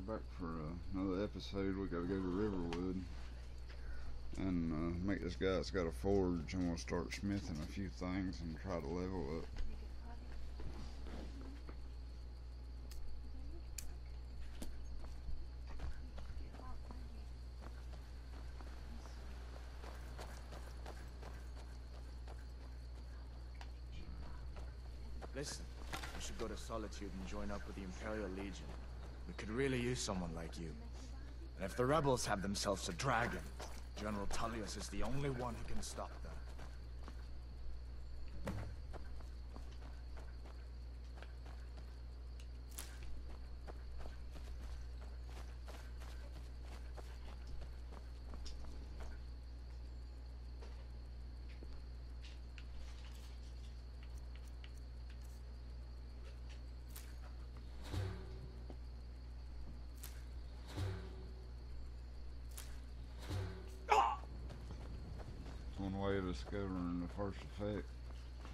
we're back for another episode. We gotta go to Riverwood and make this guy that's got a forge. I'm gonna start smithing a few things and try to level up. Listen, we should go to Solitude and join up with the Imperial Legion. We could really use someone like you. And if the rebels have themselves a dragon, General Tullius is the only one who can stop them. One way of discovering the first effect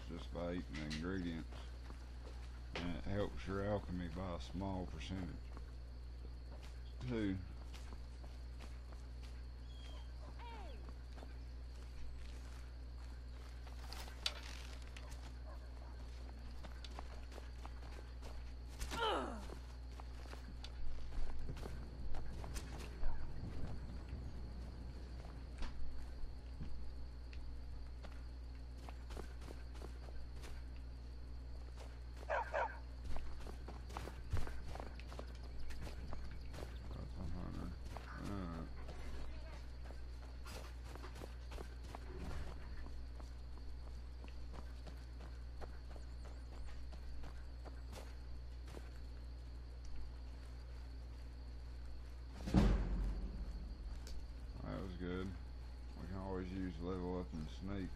is just by eating the ingredients, and it helps your alchemy by a small percentage too. That was good. We can always use level up and sneak.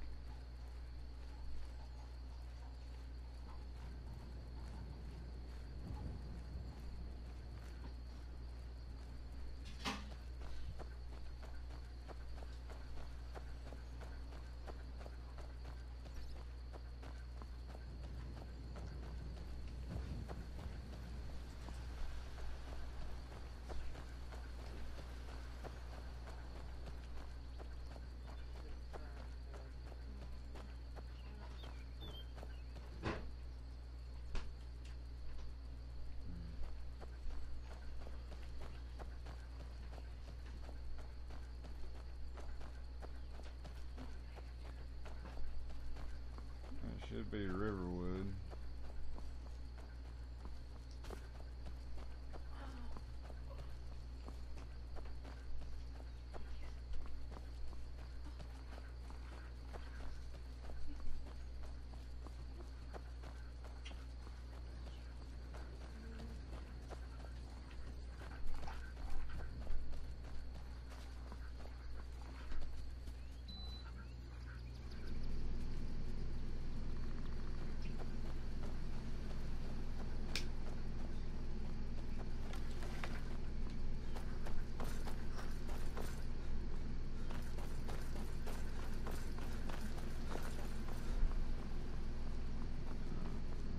That should be Riverwood.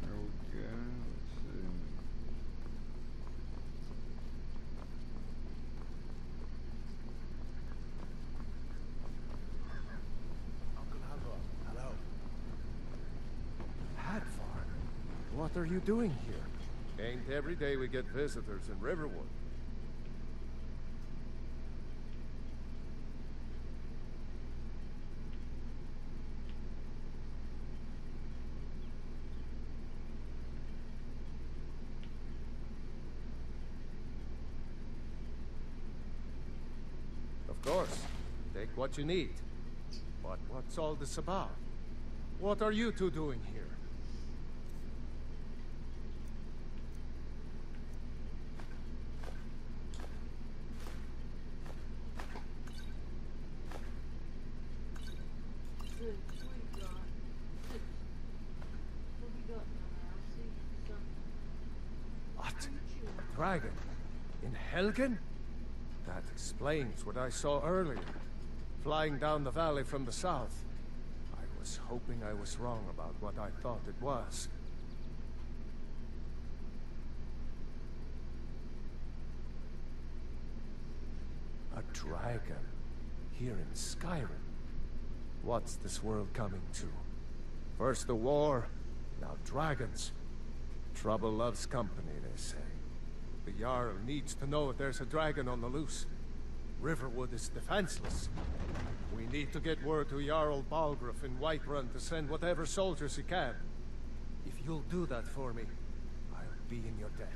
There we go. Let's see. Uncle Alva, hello. Hadvar, what are you doing here? Ain't every day we get visitors in Riverwood. Of course, take what you need. But what's all this about? What are you two doing here? What? A dragon? In Helgen? That explains what I saw earlier, flying down the valley from the south. I was hoping I was wrong about what I thought it was. dragon. Here in Skyrim. What's this world coming to? First the war, now dragons. Trouble loves company, they say. The Jarl needs to know if there's a dragon on the loose. Riverwood is defenseless. We need to get word to Jarl Balgruuf in Whiterun to send whatever soldiers he can. If you'll do that for me, I'll be in your debt.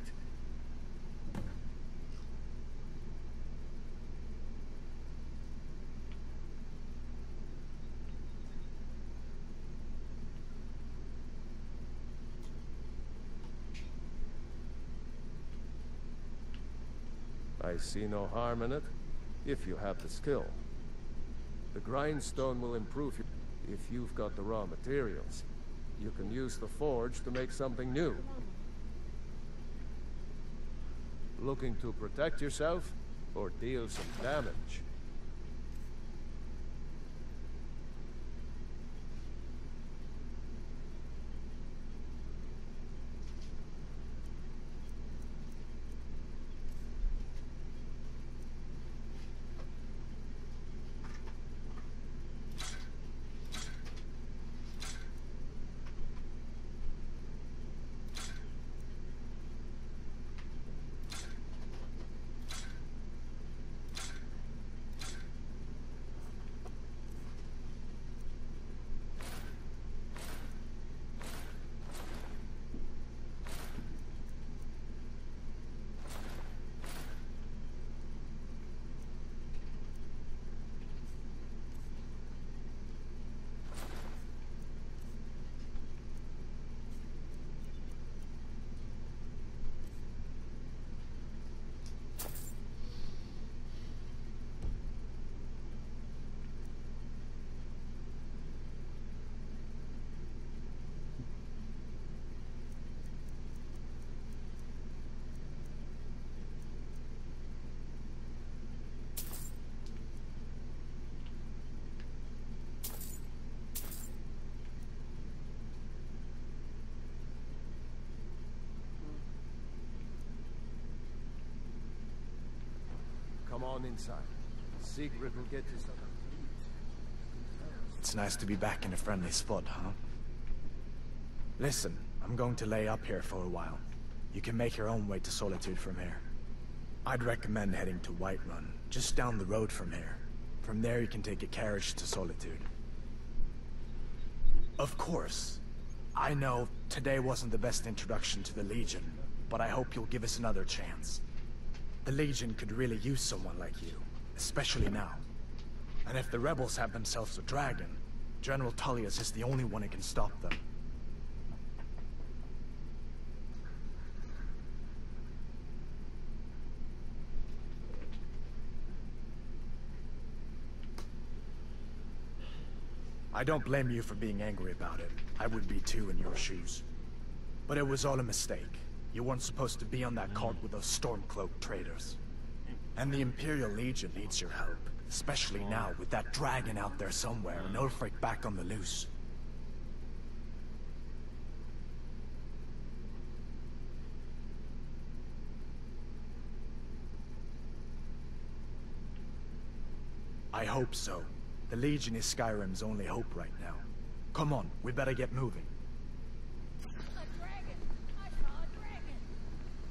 I see no harm in it, if you have the skill. The grindstone will improve you if you've got the raw materials. You can use the forge to make something new. Looking to protect yourself, or deal some damage? Come on inside. Sigrid will get you something to eat. It's nice to be back in a friendly spot, huh? Listen, I'm going to lay up here for a while. You can make your own way to Solitude from here. I'd recommend heading to Whiterun, just down the road from here. From there you can take a carriage to Solitude. Of course, I know today wasn't the best introduction to the Legion, but I hope you'll give us another chance. The Legion could really use someone like you, especially now. And if the rebels have themselves a dragon, General Tullius is the only one who can stop them. I don't blame you for being angry about it. I would be too in your shoes. But it was all a mistake. You weren't supposed to be on that cart with those Stormcloak traitors. And the Imperial Legion needs your help. Especially now, with that dragon out there somewhere, and Ulfric back on the loose. I hope so. The Legion is Skyrim's only hope right now. Come on, we better get moving. A dragon! I saw a dragon!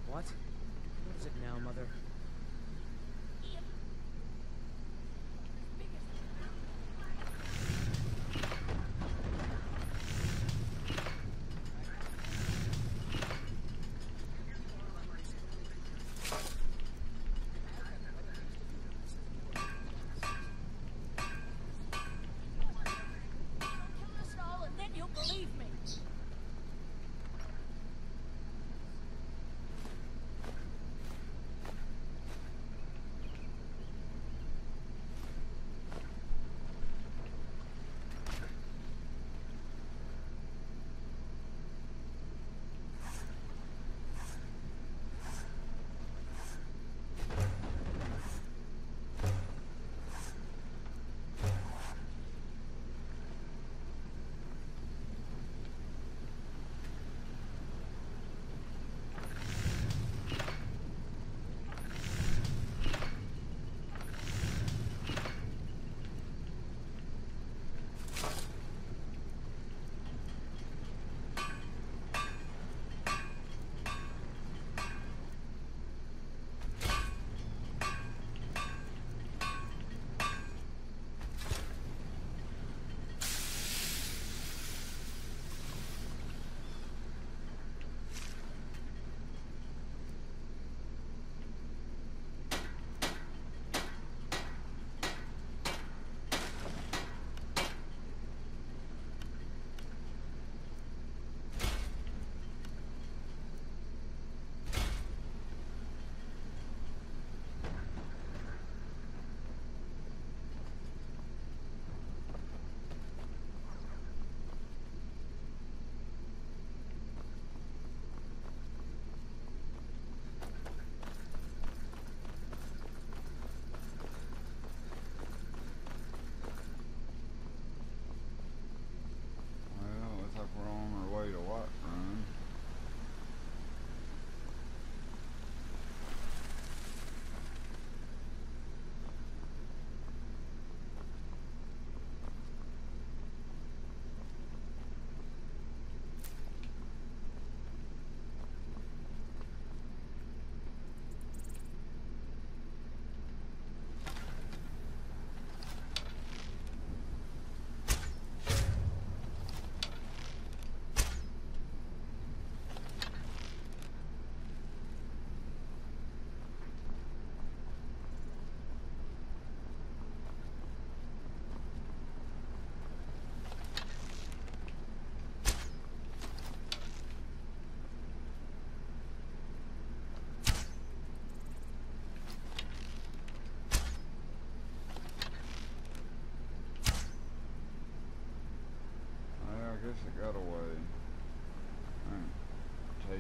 What? What is it now, Mother? Kill us all and then you'll believe me!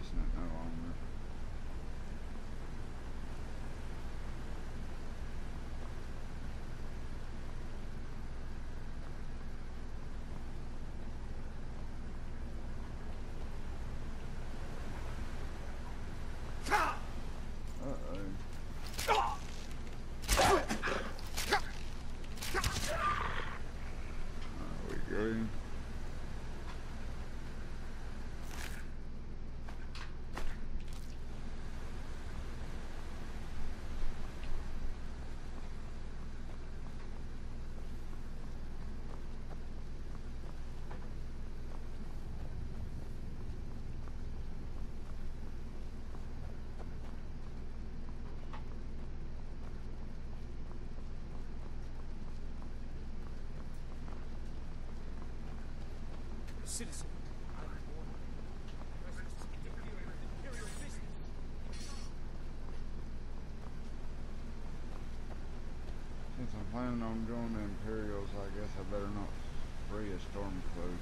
chasing it no longer. Citizen. Since I'm planning on joining the Imperials, I guess I better not free a Stormcloak.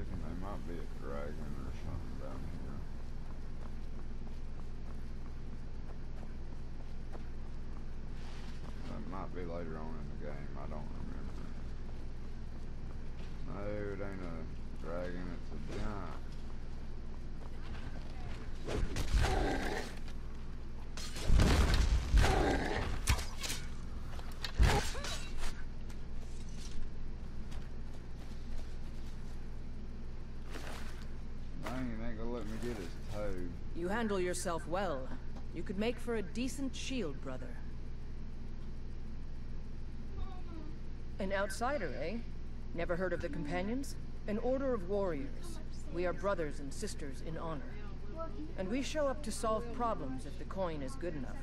There might be a dragon or something down here. That might be later on in the game, I don't remember. No, it ain't a dragon, it's a giant. You handle yourself well. You could make for a decent shield, brother. An outsider, eh? Never heard of the Companions? An order of warriors. We are brothers and sisters in honor. And we show up to solve problems if the coin is good enough.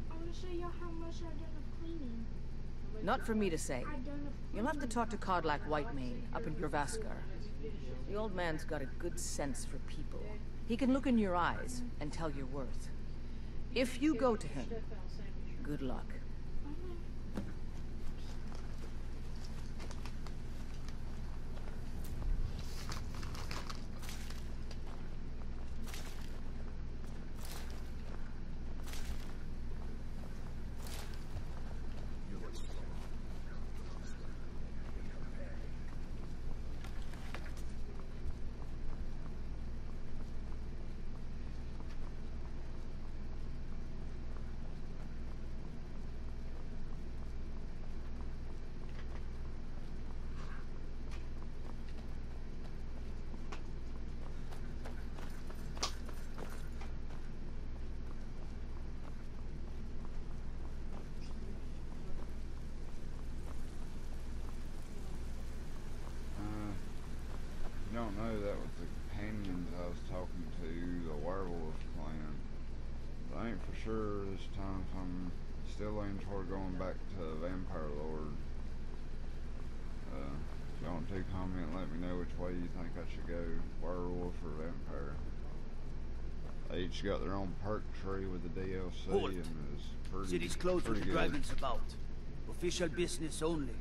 I want to show you how much I've done of cleaning. Not for me to say. You'll have to talk to Codlac Whitemane up in Gravascar. The old man's got a good sense for people. He can look in your eyes and tell your worth. If you go to him, good luck. Don't know, that was the companions I was talking to, the werewolf clan. But I ain't for sure this time if I'm still leaning toward going back to Vampire Lord. If y'all want to comment, let me know which way you think I should go, werewolf or vampire. They each got their own perk tree with the DLC Halt. and it's pretty, City's closed with pretty the good. dragons about. Official business only.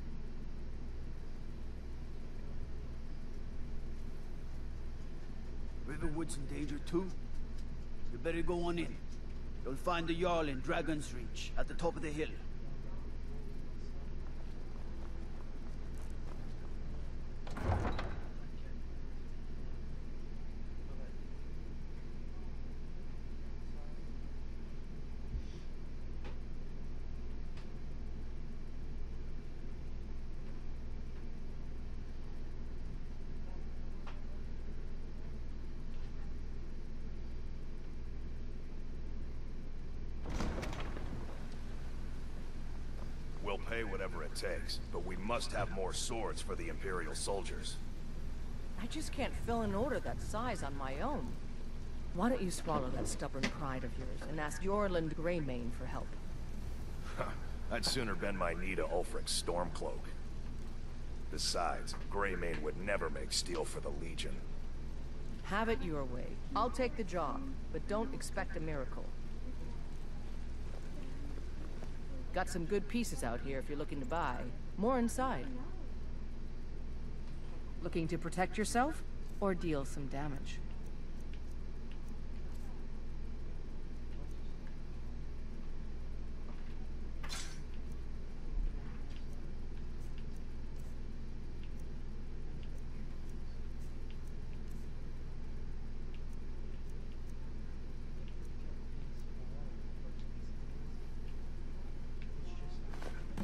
Riverwood's in danger too. You better go on in. You'll find the Jarl in Dragon's Reach, at the top of the hill. We'll pay whatever it takes, but we must have more swords for the Imperial soldiers. I just can't fill an order that size on my own. Why don't you swallow that stubborn pride of yours and ask Yorland Greymane for help? I'd sooner bend my knee to Ulfric's Stormcloak. Besides, Greymane would never make steel for the Legion. Have it your way. I'll take the job, but don't expect a miracle. Got some good pieces out here if you're looking to buy. More inside. Looking to protect yourself or deal some damage?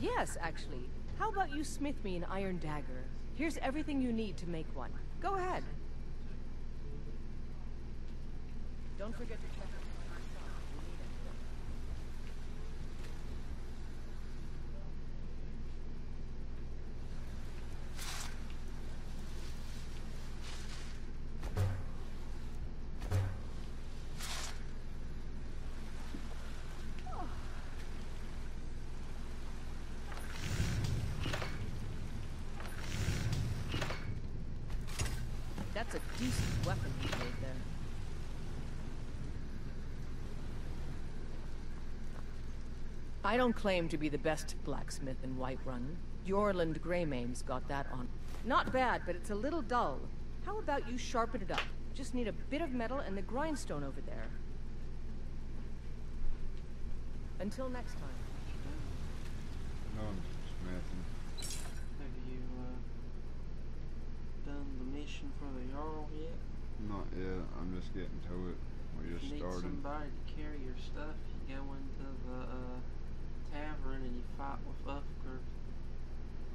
Yes, actually. How about you smith me an iron dagger? Here's everything you need to make one. Go ahead. Don't forget to check out my shop if you need anything. That's a decent weapon you made there. I don't claim to be the best blacksmith in Whiterun. Yorland Greymane's got that on. Not bad, but it's a little dull. How about you sharpen it up? Just need a bit of metal and the grindstone over there. Until next time. No, I'm smithing. Have you done the mission for the Jarl yet? Not yet. I'm just getting to it. We If just you need started. somebody to carry your stuff, you go into the tavern and you fight with Ufgard.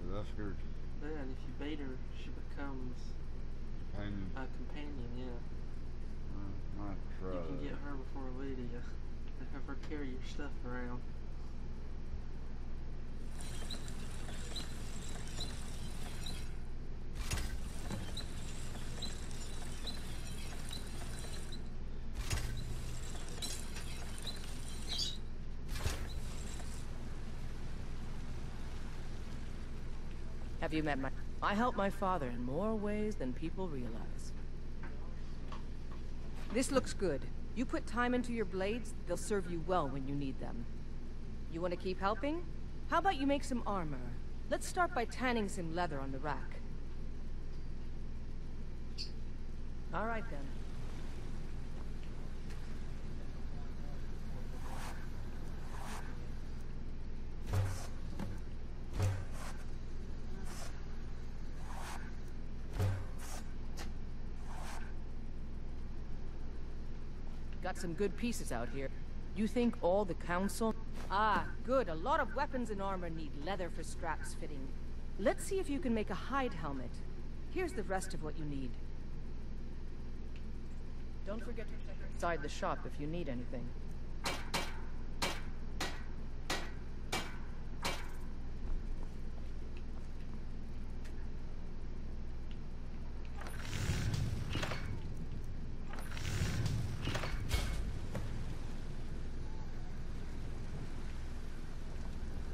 With Ufgard, Yeah, and if you beat her, she becomes companion. a companion, yeah. Might try You can that. get her before Lydia and have her carry your stuff around. Have you met my... I help my father in more ways than people realize. This looks good. You put time into your blades, they'll serve you well when you need them. You want to keep helping? How about you make some armor? Let's start by tanning some leather on the rack. All right then. Got some good pieces out here. You think all the council... Ah, good. A lot of weapons and armor need leather for straps fitting. Let's see if you can make a hide helmet. Here's the rest of what you need. Don't forget to check inside the shop if you need anything.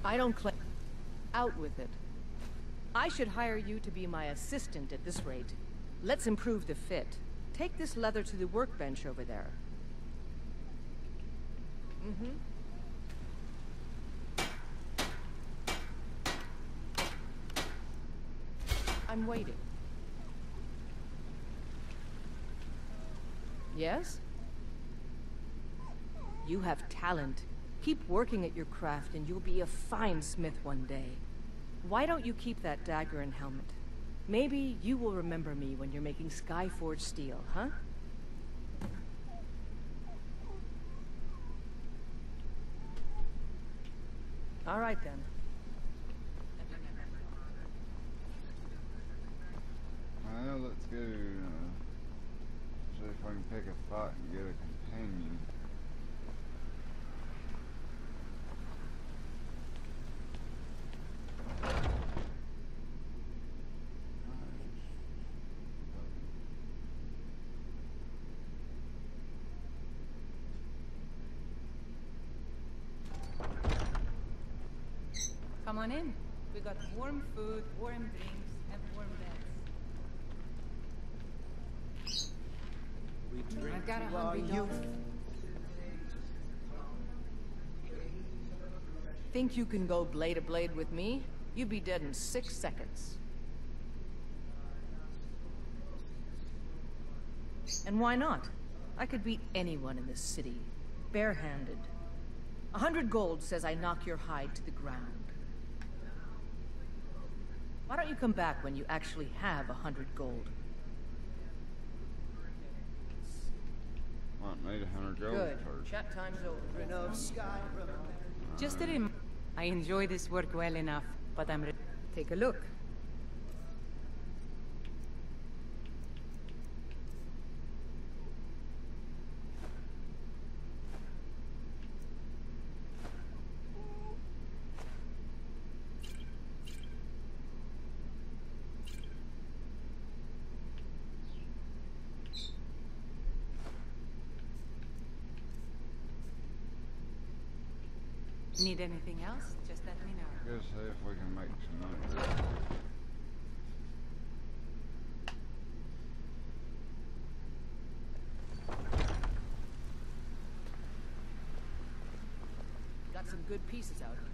I don't claim... Out with it. I should hire you to be my assistant at this rate. Let's improve the fit. Take this leather to the workbench over there. Mm-hmm. I'm waiting. Yes? You have talent. Keep working at your craft and you'll be a fine smith one day. Why don't you keep that dagger and helmet? Maybe you will remember me when you're making Skyforged steel, huh? All right then. Well, let's go. See if I can pick a fight and get a companion. Come on in. We got warm food, warm drinks, and warm beds. We drink I've got a to our hungry dog. youth. Think you can go blade to blade with me? You'd be dead in 6 seconds. And why not? I could beat anyone in this city, barehanded. 100 gold says I knock your hide to the ground. Why don't you come back when you actually have 100 gold? Might need 100 gold Good. first. Chat time's over. Of Skyrim. Just a reminder. I enjoy this work well enough, but I'm ready. Take a look. Need anything else? Just let me know. Let's see if we can make some money. Got some good pieces out here.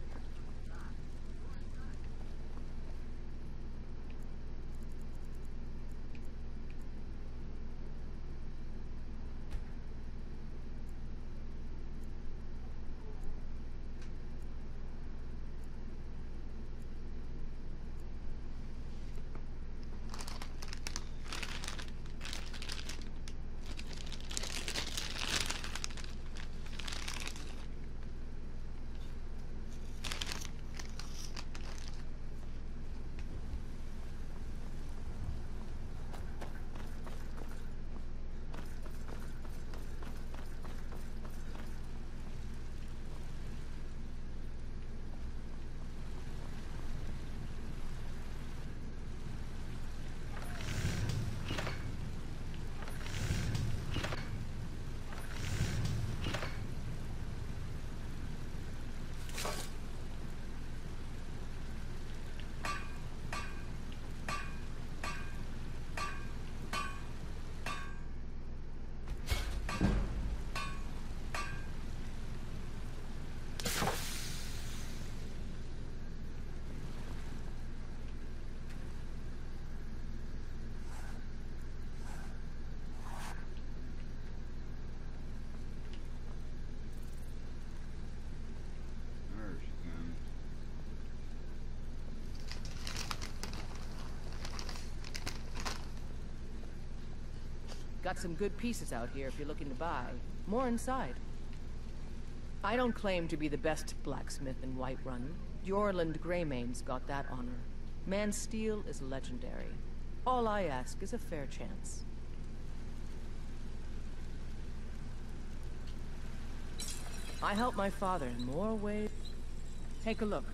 There she comes. Got some good pieces out here if you're looking to buy. More inside. I don't claim to be the best blacksmith in Whiterun. Jorland Greymane's got that honor. Man's steel is legendary. All I ask is a fair chance. I help my father in more ways. Take a look.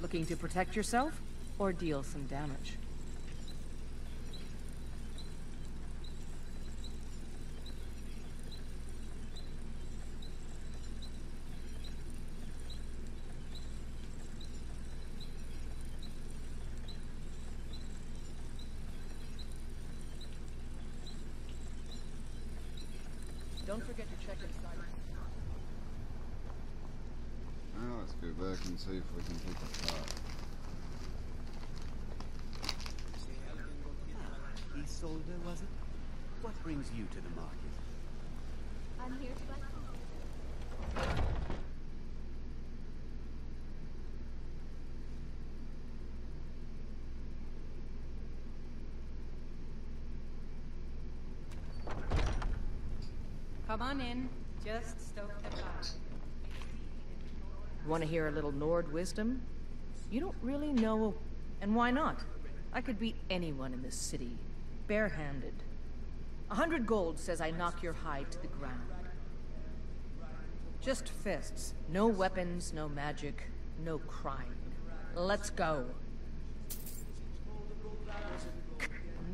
Looking to protect yourself or deal some damage? Don't forget to check inside. Now let's go back and see if we can pick a pot. Isolde, was it? What brings you to the market? I'm here to buy. Come on in. Just stoke the fire. Want to hear a little Nord wisdom? You don't really know... And why not? I could beat anyone in this city, barehanded. 100 gold says I knock your hide to the ground. Just fists. No weapons, no magic, no crying. Let's go.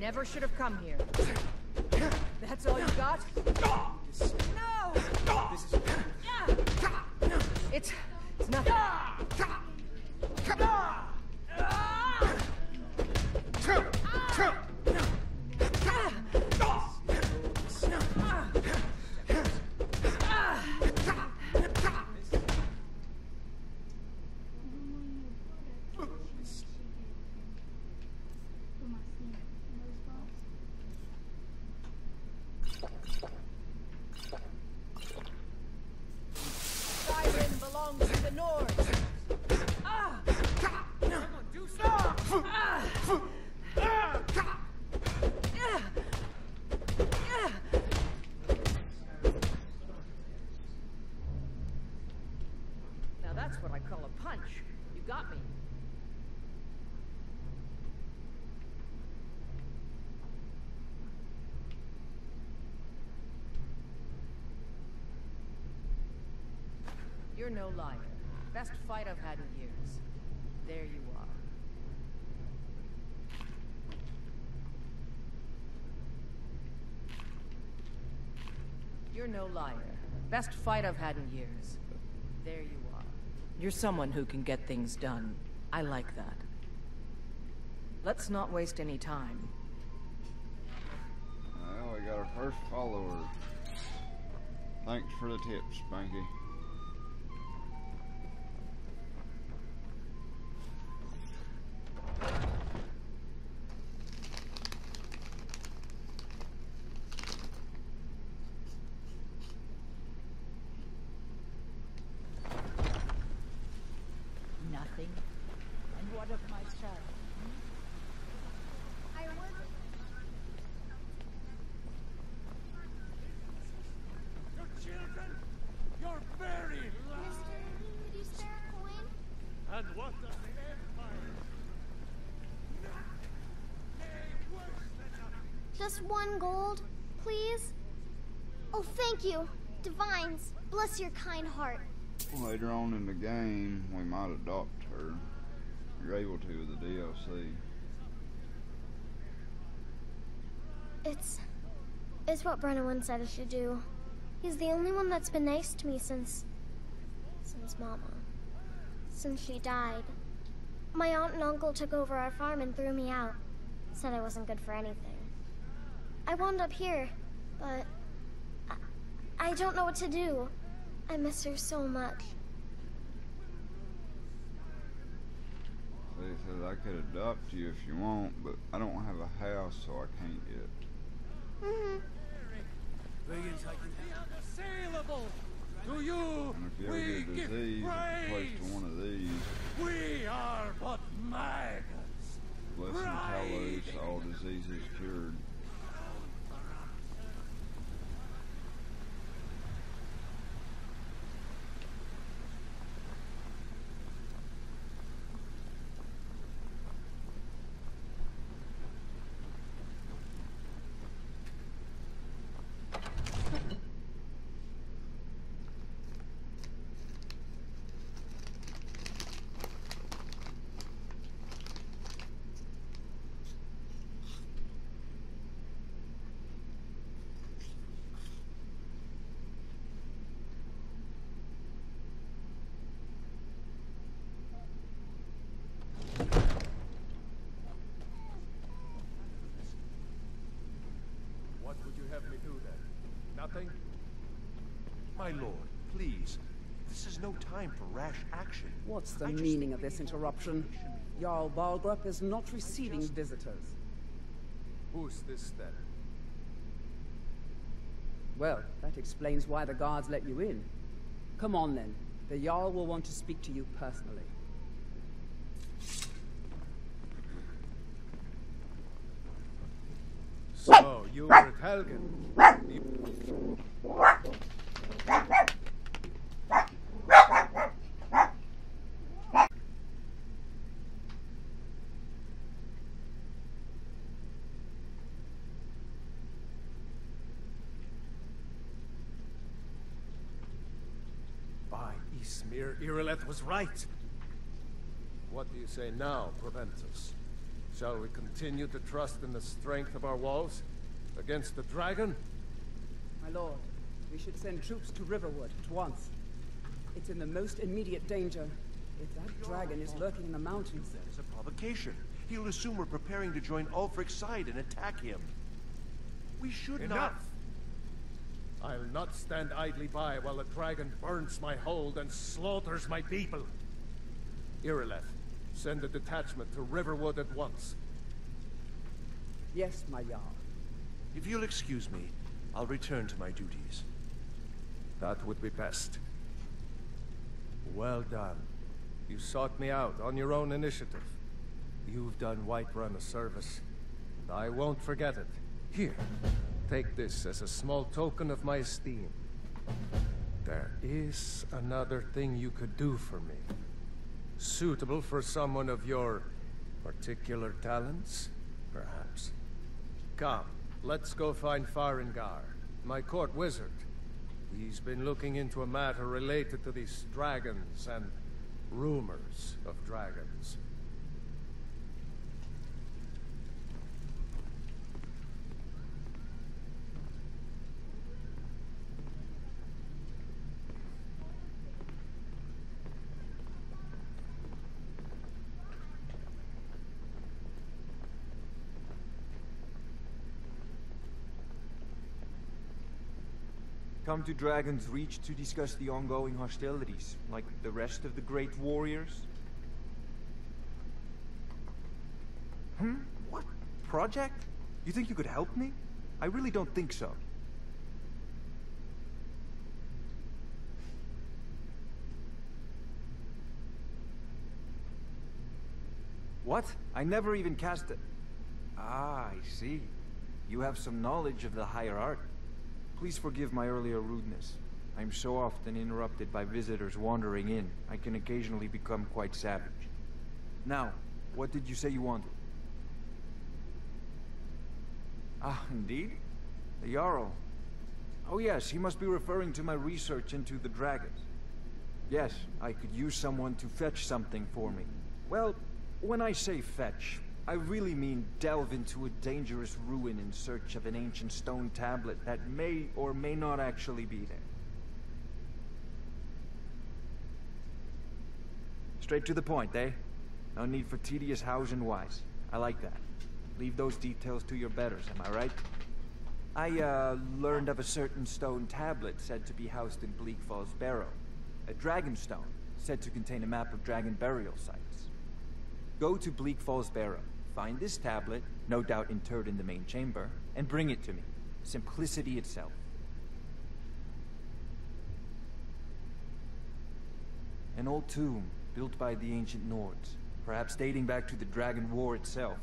Never should have come here. That's all you got? No! It's nothing. Skyrim belongs to the North. Now that's what I call a punch. You got me. You're no liar. Best fight I've had in years. There you are. You're no liar. Best fight I've had in years. There you are. You're someone who can get things done. I like that. Let's not waste any time. Well, we got our first follower. Thanks for the tip, Spanky. Nothing. And what of myself? I work. Your children, you're very loud. Mister, could you spare a coin? And what does the Empire? Nay, worse than nothing. Just 1 gold, please? Oh, thank you. Divines, bless your kind heart. Later on in the game, we might adopt her. You're able to with the DLC. It's what Brennan said I should do. He's the only one that's been nice to me since Mama. Since she died. My aunt and uncle took over our farm and threw me out. Said I wasn't good for anything. I wound up here, but I don't know what to do. I miss her so much. They said I could adopt you if you want, but I don't have a house, so I can't yet. Unassailable! To you, And if you ever we get a give disease, you can place praise. to one of these. We are but maggots. Blessing Talos, all diseases cured. What would you have me do then? Nothing? My lord, please. This is no time for rash action. What's the meaning of this interruption? Jarl Balgrup is not receiving visitors. Who's this then? Well, that explains why the guards let you in. Come on then. The Jarl will want to speak to you personally. So, you were at Helgen. By Ysmir, Irileth was right. What do you say now, Proventus? Shall we continue to trust in the strength of our walls against the dragon? My lord, we should send troops to Riverwood at once. It's in the most immediate danger. If that dragon is lurking in the mountains... That is a provocation. He'll assume we're preparing to join Ulfric's side and attack him. We should Enough! I'll not stand idly by while the dragon burns my hold and slaughters my people. Irileth, send a detachment to Riverwood at once. Yes, my Jarl. If you'll excuse me, I'll return to my duties. That would be best. Well done. You sought me out on your own initiative. You've done Whiterun a service, and I won't forget it. Here, take this as a small token of my esteem. There is another thing you could do for me. Suitable for someone of your particular talents, perhaps. Come, let's go find Farengar, my court wizard. He's been looking into a matter related to these dragons and rumors of dragons. Come to Dragon's Reach to discuss the ongoing hostilities, like the rest of the great warriors? What? Project? You think you could help me? I really don't think so. What? I never even cast it. Ah, I see. You have some knowledge of the higher art. Please forgive my earlier rudeness. I'm so often interrupted by visitors wandering in, I can occasionally become quite savage. Now, what did you say you wanted? Ah, indeed? The Jarl. Oh yes, he must be referring to my research into the dragons. Yes, I could use someone to fetch something for me. Well, when I say fetch, I really mean delve into a dangerous ruin in search of an ancient stone tablet that may or may not actually be there. Straight to the point, eh? No need for tedious hows and whys. I like that. Leave those details to your betters, am I right? I, learned of a certain stone tablet said to be housed in Bleak Falls Barrow. A dragon stone, said to contain a map of dragon burial sites. Go to Bleak Falls Barrow. Find this tablet, no doubt interred in the main chamber, and bring it to me. Simplicity itself. An old tomb, built by the ancient Nords, perhaps dating back to the Dragon War itself.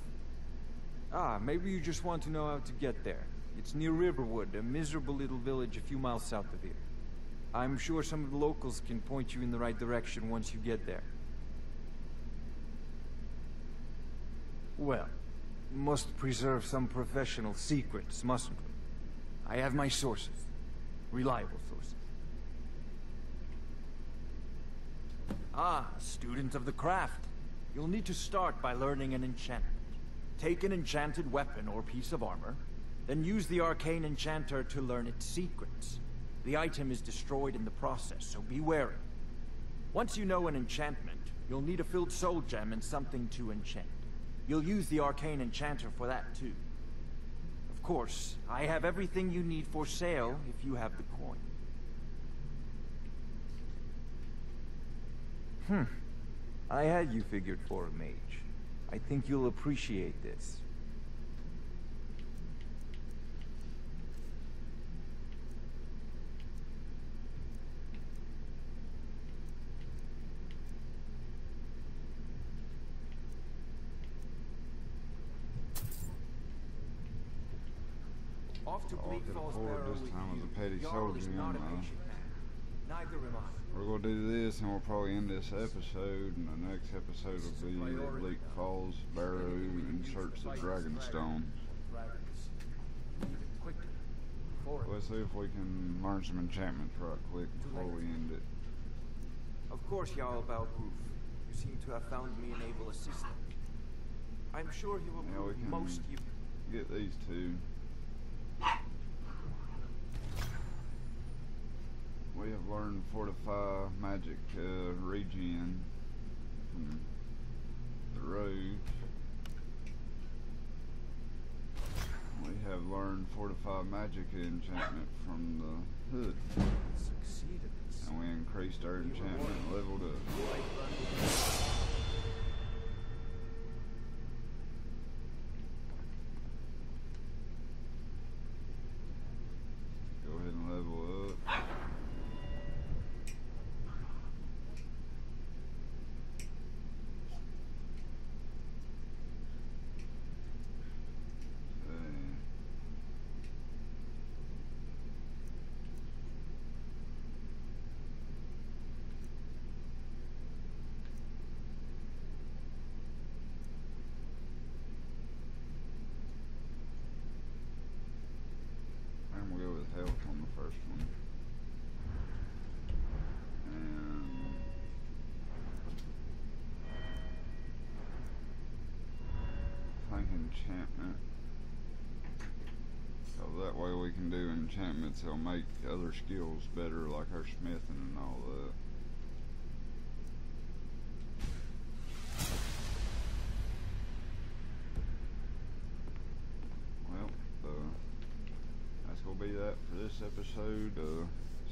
Ah, maybe you just want to know how to get there. It's near Riverwood, a miserable little village a few miles south of here. I'm sure some of the locals can point you in the right direction once you get there. Well, must preserve some professional secrets, mustn't we? I have my sources. Reliable sources. Ah, student of the craft. You'll need to start by learning an enchantment. Take an enchanted weapon or piece of armor, then use the arcane enchanter to learn its secrets. The item is destroyed in the process, so be wary. Once you know an enchantment, you'll need a filled soul gem and something to enchant. You'll use the arcane enchanter for that too. Of course, I have everything you need for sale if you have the coin. I had you figured for a mage. I think you'll appreciate this. Off to Bleak Falls Barrow this time as a petty Jarl soldier, is you not a know. patient man. Neither am I. We're gonna do this, and we'll probably end this episode, and the next episode will be at Bleak Falls Barrow in search of Dragonstone. Let's see if we can learn some enchantments right quick before we end it. Of course, Jarl Balgroof. You seem to have found me an able assistant. I'm sure he will Yeah, we prove can most you... get these two. We have learned Fortify Magic Regen from the Rogue. We have learned Fortify Magic enchantment from the Hood. Succeeded. And we increased our enchantment level to... Go ahead and level up. And we'll go with health on the first one. And I think enchantment. So that way we can do enchantments that'll make other skills better, like our smithing and all that. That's gonna be that for this episode.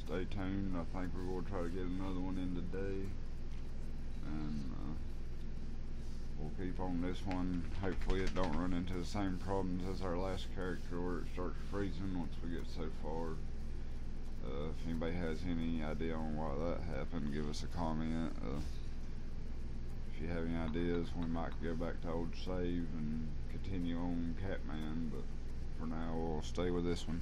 Stay tuned. I think we're gonna try to get another one in today, and we'll keep on this one. Hopefully it don't run into the same problems as our last character where it starts freezing once we get so far. If anybody has any idea on why that happened, give us a comment. If you have any ideas, we might go back to old save and continue on Catman, but for now we'll stay with this one.